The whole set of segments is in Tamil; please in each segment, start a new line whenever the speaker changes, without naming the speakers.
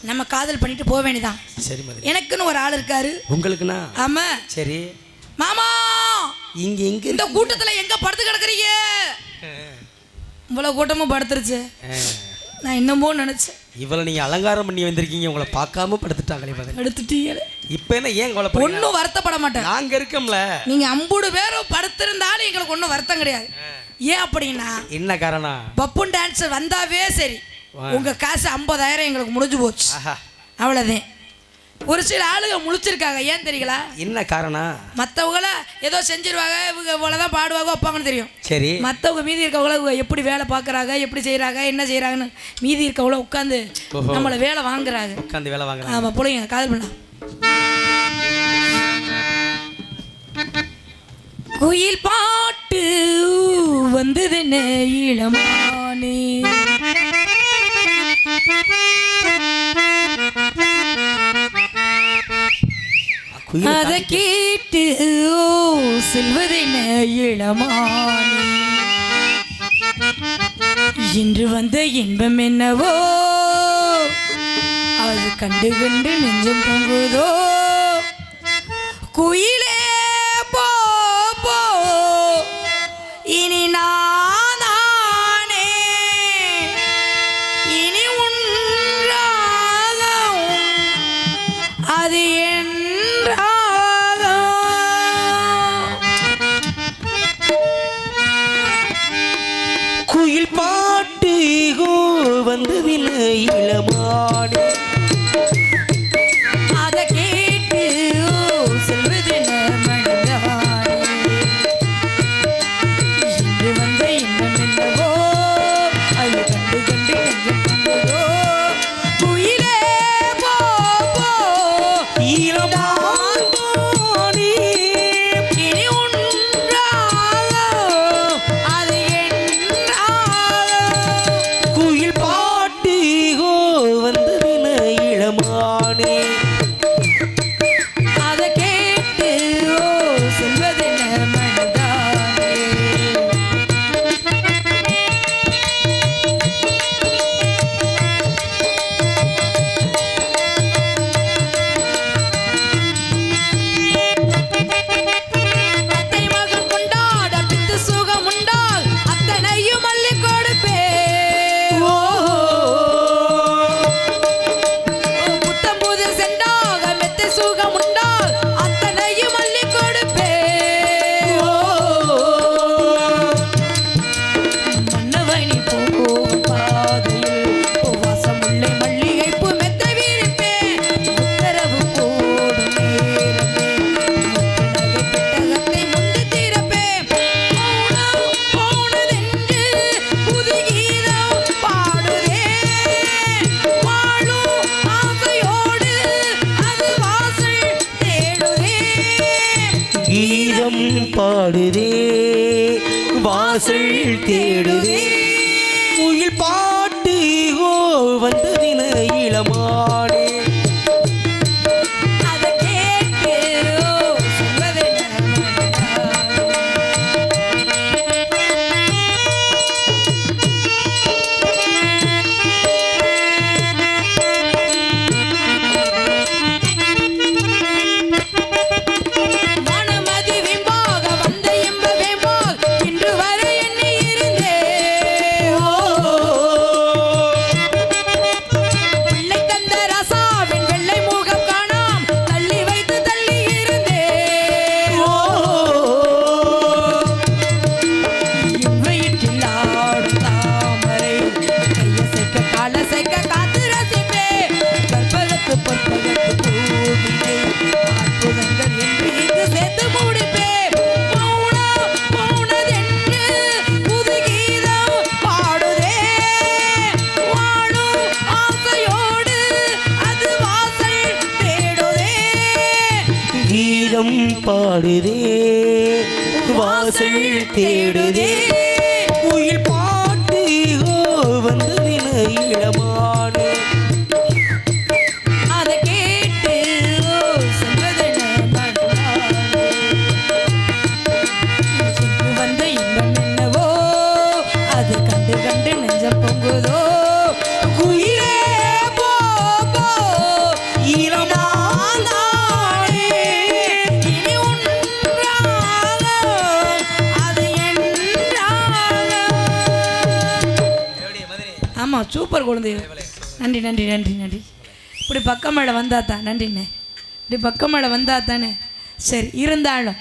நம்ம காதல் பண்ணிட்டு போக வேண்டியதான்.
சரி மதி.
எனக்குன்னு ஒரு ஆள் இருக்காரு.
உங்களுக்குன்னா?
ஆமா.
சரி
மாமா
இங்க எங்க
இந்த கூட்டத்துல எங்க படுத்து கிடக்குறீங்க? இவ்வளவு கூட்டமும் படுத்துருச்சு. நான் என்னமோ நினைச்சேன்.
இவ்வளவு நீங்க அலங்காரம் பண்ணி வந்திருக்கீங்க, உங்களை பார்க்காம படுத்துட்டாங்களே பதில்.
எடுத்துட்டீங்க.
இப்ப என்ன ஏன் கவலைப்படுறீங்க?
ஒன்னும் வருத்தப்பட மாட்டேன்.
நாங்க இருக்கோம்ல.
நீங்க 50 பேரும் படுத்திருந்தாலும் எங்களுக்கு ஒன்றும் வருத்தம் கிடையாது. ஏன் அப்படின்னா
என்ன காரணம்?
பப்புன் டான்ஸர் வந்தாவே சரி, உங்க காசு 50,000 எங்களுக்கு முடிஞ்சு போச்சு. அவ்வளோதான். ஒரு சில ஆளுங்க முழிச்சிருக்காங்க. ஏன் தெரியல? என்ன காரணம்? மற்றவங்கள ஏதோ செஞ்சிருவாங்க, இவங்க இவ்வளோதான் பாடுவாங்க வைப்பாங்கன்னு தெரியும். சரி. மற்றவங்க மீதி இருக்கவங்கள எப்படி வேலை பார்க்குறாங்க, எப்படி செய்கிறாங்க, என்ன செய்கிறாங்கன்னு மீதி இருக்கவங்கள உட்காந்து நம்மளை வேலை வாங்குறாங்க. உட்காந்து வேலை வாங்குறாங்க. ஆமாம், பிள்ளைங்க காதல் பண்ணா. குயில் பாட்டு வந்தது என்ன இளமானே, அதை கேட்டு செல்வதென இளமானே, இன்று வந்த இன்பம் என்னவோ அது கண்டு கண்டு நெஞ்சம் பொங்குதோ. குயிலே போ போ இனி நானே, இனி உன்றாகும் அது என்றாகும்.
குயில் பாட்டு வந்ததில்ல இளமானே,
அதை கேட்டு செல்வதென மனிதவானே, இன்று வந்த இன்பம் என்னவோ அது கண்டு கண்டு நெஞ்சம் பொங்குதோ. குயிலே போ போ
இளமானே,
இனி உன்றாகும் அது என்றாகும்.
குயில் பாட்டு வந்ததில்ல இளமானே,
அதை கேட்டு செல்வதென மனதானே. அத்தை மகன் கொண்டாட பித்து சுகம் உண்டால் அத்தனையும் அள்ளி கொடுப்பேன். புத்தம் புது செண்டாக மெத்தை சுகம் உண்டால் அத்தனையும் அள்ளி கொடுப்பேன். மன்னவனி போகும் பாதையில் வாசமுள்ள மல்லிகைப்பூ மெத்தை விரிப்பேன். உத்தரவு போடும் நேரமே முத்து நகை பெட்டகத்தை முந்தி திறப்பேன். மௌனம் போனதென்று புது கீதம் பாடுதே, வாழும் ஆசையோடு அது வாசல் தேடுதே.
கீதம் பாடுதே வாசல் தேடுதே. குயில் பாட்டு வந்ததின இளமானே,
அதை கேட்டு சொல்வதென மனதானே. வானமதி வெம்பாக வந்த இன்ப வேம்பாக இன்று வரை எண்ணி இருந்தேன். பிள்ளை தந்த ரசாவின் வெள்ளை முகம் காணாம் தள்ளி வைத்து தள்ளி இருந்தேன். வயிற்றில் ஆடும் தாமரை கையசைக்க காலசைக்க காத்து ரசிப்பேன். கற்பகத்து பொற்பகத்து பூவினை அற்புதங்கள் என்று இங்கு சேர்த்து முடிப்பேன். மௌனம் போனதென்று புது கீதம் பாடுதே, வாழும் ஆசையோடு அது வாசல் தேடுதே.
கீதம் பாடுதே வாசல் தேடுதே. குயில் பாட்டு வந்ததின இளமானே,
அதை கேட்டு சொல்வதென மனதானே. இன்று வந்த இன்பம் என்னவோ அது கண்டு கண்டு நெஞ்சம் பொங்குதோ. குயிலே போ போ ஆமாம் சூப்பர் குழந்தை. நன்றி நன்றி நன்றி நன்றி. இப்படி பக்கம் மேலே வந்தா தான் நன்றிண்ணே. இப்படி பக்கம் மேலே வந்தா தானே. சரி இருந்தாலும்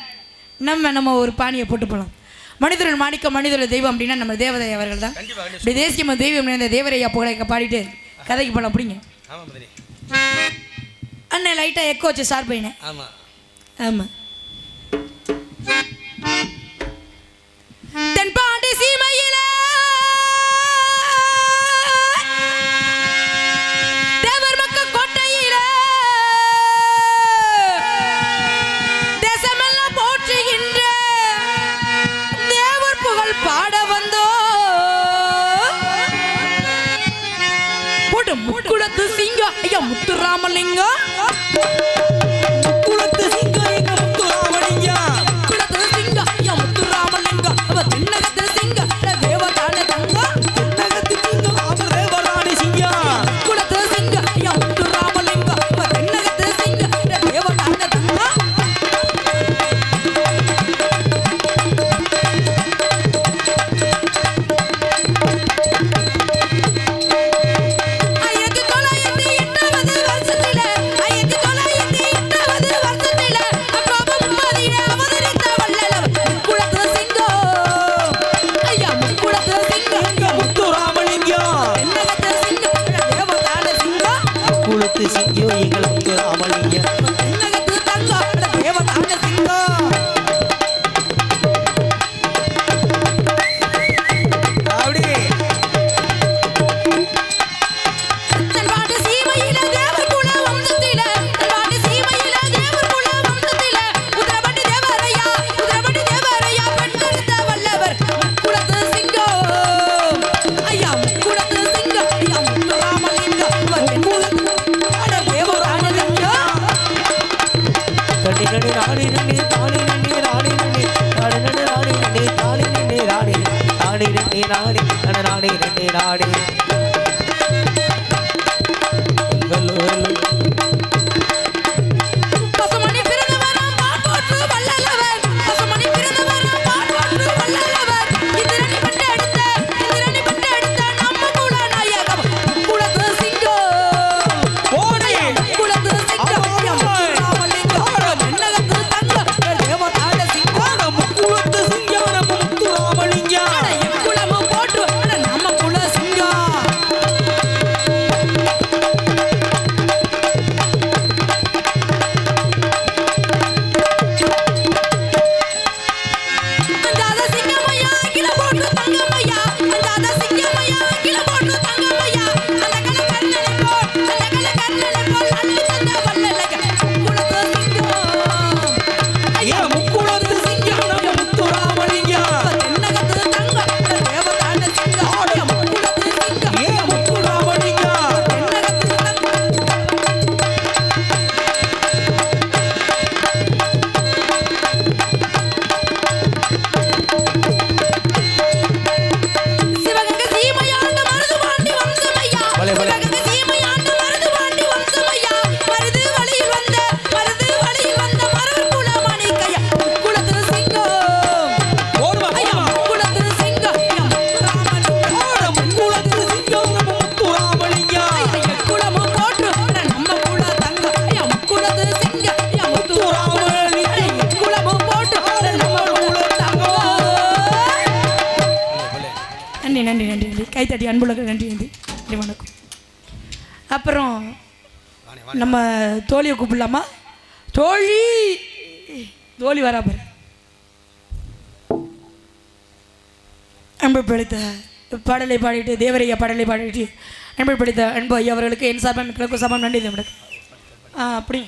நம்ம ஒரு பானியை போட்டு போகலாம். மனிதர்கள் மாணிக்கம் மனிதர்கள் தெய்வம் அப்படின்னா நம்ம தேவதை அவர்கள் தான். இப்படி தேசியம் தெய்வம் இந்த தேவரையா புகழை பாடிட்டு கதைக்கு போகலாம். அப்படிங்க அண்ணன் லைட்டாக எக்கோ வச்சு சார் பையனே.
ஆமாம்
ஆமாம். தென்பாண்டி சீமையில தேவர் மக்க கோட்டையில தேசமெல்லாம் போற்றுகின்ற தேவர் புகழ் பாட வந்தோ போட்டு முக்குளத்து சிங்கம் ஐயா முத்துராமலிங்கம். முக்குளத்து சிங்கம் எங்க முத்துராமலிங்கம். முக்குளத்து சிங்கம் ஐயா முத்துராமலிங்கம். அவ தென்னகத்து சிங்கம் தேவதான தங்கம். தென்னகத்து சிங்கம் அவ தேவராணி சிங்கம். முக்குளத்து சிங்கம் ஐயா முத்துராமலிங்கம். அவ தென்னகத்து சிங்கம் தேவதான தங்கம். நன்றி நன்றி நன்றி கைத்தட்டி அன்புலக நன்றி நன்றி நன்றி வணக்கம். அப்புறம் நம்ம தோழியை கூப்பிடலாமா? தோழி தோழி வராப்ப அன்பு பிடித்த பாடலை பாடிட்டு தேவரையா பாடலை பாடிட்டு அன்பு பிடித்த அன்பு ஐயா அவர்களுக்கு என் சார்பாக கிழக்கு சார்பாக நன்றி. அப்படி